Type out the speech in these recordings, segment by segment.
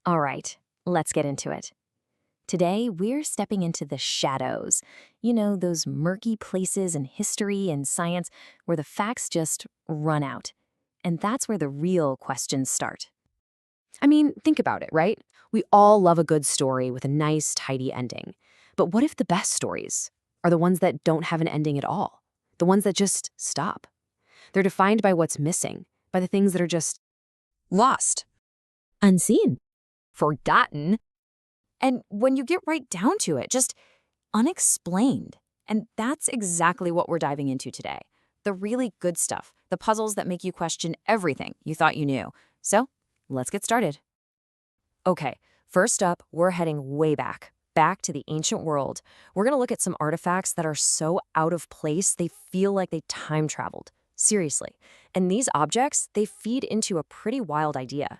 All right, let's get into it. Today, we're stepping into the shadows. You know, those murky places in history and science where the facts just run out. And that's where the real questions start. I mean, think about it, right? We all love a good story with a nice, tidy ending. But what if the best stories are the ones that don't have an ending at all? The ones that just stop? They're defined by what's missing, by the things that are just lost, Unseen. forgotten, and when you get right down to it, just unexplained. And that's exactly what we're diving into today. The really good stuff, the puzzles that make you question everything you thought you knew. So, let's get started. Okay, first up, we're heading way back to the ancient world. We're going to look at some artifacts that are so out of place they feel like they time traveled. Seriously. And these objects, they feed into a pretty wild idea.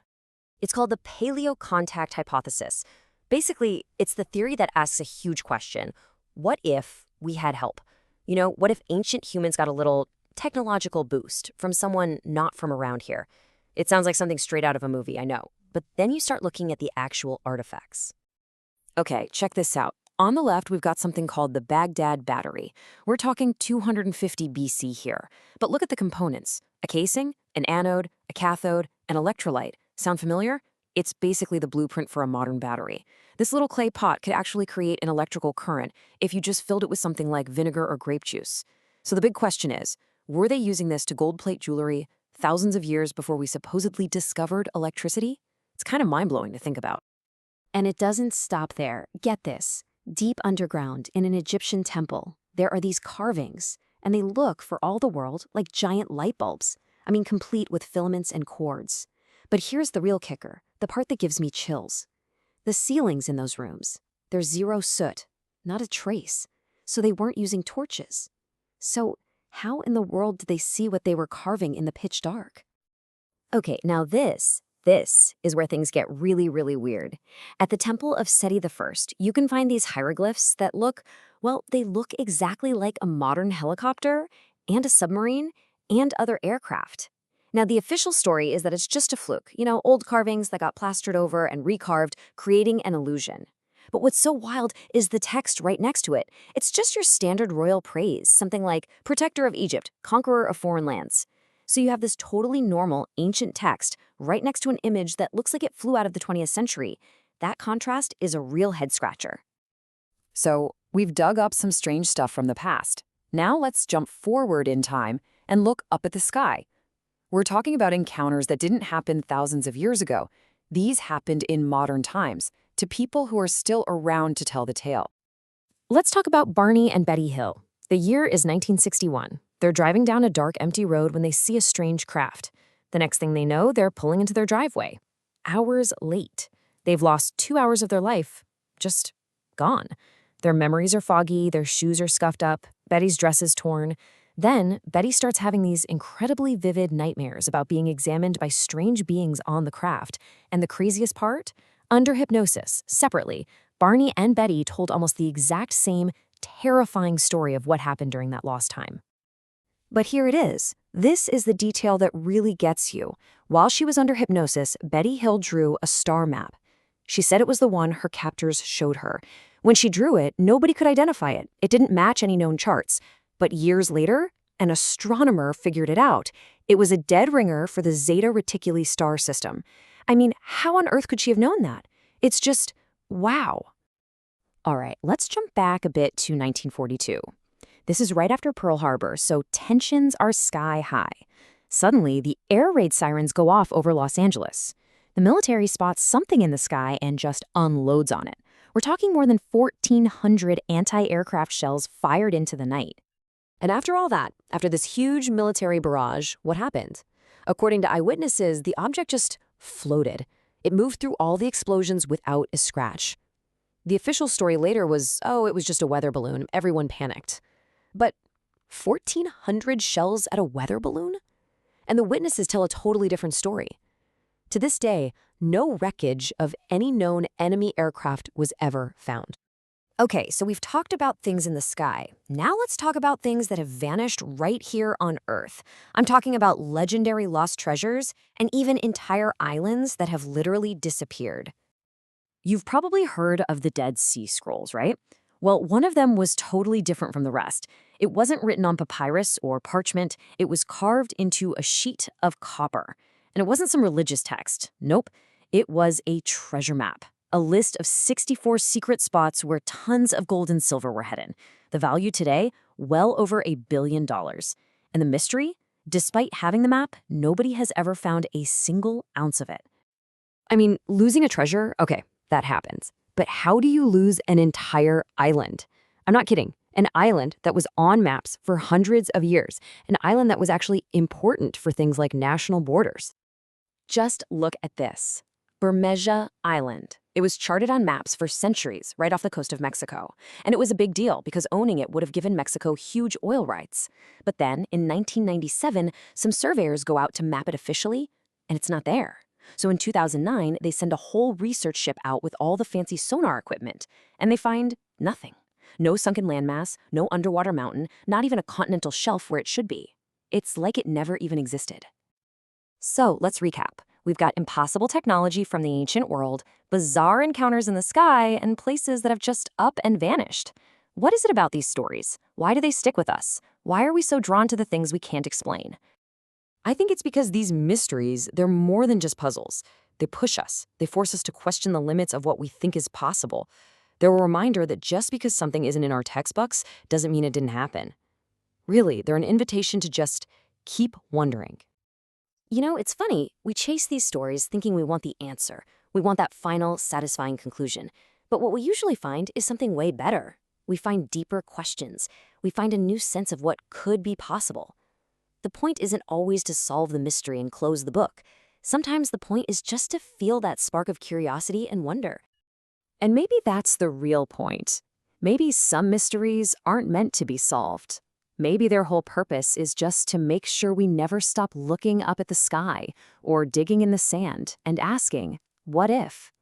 It's called the paleo-contact hypothesis. Basically, it's the theory that asks a huge question. What if we had help? You know, what if ancient humans got a little technological boost from someone not from around here? It sounds like something straight out of a movie, I know. But then you start looking at the actual artifacts. Okay, check this out. On the left, we've got something called the Baghdad Battery. We're talking 250 BC here. But look at the components. A casing, an anode, a cathode, an electrolyte. Sound familiar? It's basically the blueprint for a modern battery. This little clay pot could actually create an electrical current if you just filled it with something like vinegar or grape juice. So the big question is, were they using this to gold plate jewelry thousands of years before we supposedly discovered electricity? It's kind of mind-blowing to think about. And it doesn't stop there. Get this. Deep underground in an Egyptian temple, there are these carvings, and they look, for all the world, like giant light bulbs. I mean, complete with filaments and cords. But here's the real kicker, the part that gives me chills. The ceilings in those rooms, there's zero soot, not a trace. So they weren't using torches. So how in the world did they see what they were carving in the pitch dark? Okay, now this is where things get really, really weird. At the temple of Seti I, you can find these hieroglyphs that look, well, they look exactly like a modern helicopter and a submarine and other aircraft. Now, the official story is that it's just a fluke, you know, old carvings that got plastered over and recarved, creating an illusion. But what's so wild is the text right next to it. It's just your standard royal praise, something like, Protector of Egypt, Conqueror of Foreign Lands. So you have this totally normal, ancient text right next to an image that looks like it flew out of the 20th century. That contrast is a real head-scratcher. So, we've dug up some strange stuff from the past. Now let's jump forward in time and look up at the sky. We're talking about encounters that didn't happen thousands of years ago. These happened in modern times, to people who are still around to tell the tale. Let's talk about Barney and Betty Hill. The year is 1961. They're driving down a dark, empty road when they see a strange craft. The next thing they know, they're pulling into their driveway. Hours late. They've lost 2 hours of their life. Just gone. Their memories are foggy, their shoes are scuffed up, Betty's dress is torn. Then, Betty starts having these incredibly vivid nightmares about being examined by strange beings on the craft. And the craziest part? Under hypnosis, separately, Barney and Betty told almost the exact same terrifying story of what happened during that lost time. But here it is. This is the detail that really gets you. While she was under hypnosis, Betty Hill drew a star map. She said it was the one her captors showed her. When she drew it, nobody could identify it. It didn't match any known charts. But years later, an astronomer figured it out. It was a dead ringer for the Zeta Reticuli star system. I mean, how on earth could she have known that? It's just, wow. All right, let's jump back a bit to 1942. This is right after Pearl Harbor, so tensions are sky high. Suddenly, the air raid sirens go off over Los Angeles. The military spots something in the sky and just unloads on it. We're talking more than 1,400 anti-aircraft shells fired into the night. And after all that, after this huge military barrage, what happened? According to eyewitnesses, the object just floated. It moved through all the explosions without a scratch. The official story later was, oh, it was just a weather balloon. Everyone panicked. But 1,400 shells at a weather balloon? And the witnesses tell a totally different story. To this day, no wreckage of any known enemy aircraft was ever found. Okay, so we've talked about things in the sky. Now let's talk about things that have vanished right here on Earth. I'm talking about legendary lost treasures and even entire islands that have literally disappeared. You've probably heard of the Dead Sea Scrolls, right? Well, one of them was totally different from the rest. It wasn't written on papyrus or parchment, it was carved into a sheet of copper. And it wasn't some religious text. Nope. It was a treasure map, a list of 64 secret spots where tons of gold and silver were hidden. The value today, well over $1 billion. And the mystery? Despite having the map, nobody has ever found a single ounce of it. I mean, losing a treasure, okay, that happens. But how do you lose an entire island? I'm not kidding. An island that was on maps for hundreds of years. An island that was actually important for things like national borders. Just look at this. Bermeja Island. It was charted on maps for centuries right off the coast of Mexico. And it was a big deal because owning it would have given Mexico huge oil rights. But then, in 1997, some surveyors go out to map it officially, and it's not there. So in 2009, they send a whole research ship out with all the fancy sonar equipment, and they find nothing. No sunken landmass, no underwater mountain, not even a continental shelf where it should be. It's like it never even existed. So let's recap. We've got impossible technology from the ancient world, bizarre encounters in the sky, and places that have just up and vanished. What is it about these stories? Why do they stick with us? Why are we so drawn to the things we can't explain? I think it's because these mysteries, they're more than just puzzles. They push us. They force us to question the limits of what we think is possible. They're a reminder that just because something isn't in our textbooks doesn't mean it didn't happen. Really, they're an invitation to just keep wondering. You know, it's funny. We chase these stories thinking we want the answer. We want that final, satisfying conclusion. But what we usually find is something way better. We find deeper questions. We find a new sense of what could be possible. The point isn't always to solve the mystery and close the book. Sometimes the point is just to feel that spark of curiosity and wonder. And maybe that's the real point. Maybe some mysteries aren't meant to be solved. Maybe their whole purpose is just to make sure we never stop looking up at the sky or digging in the sand and asking, what if?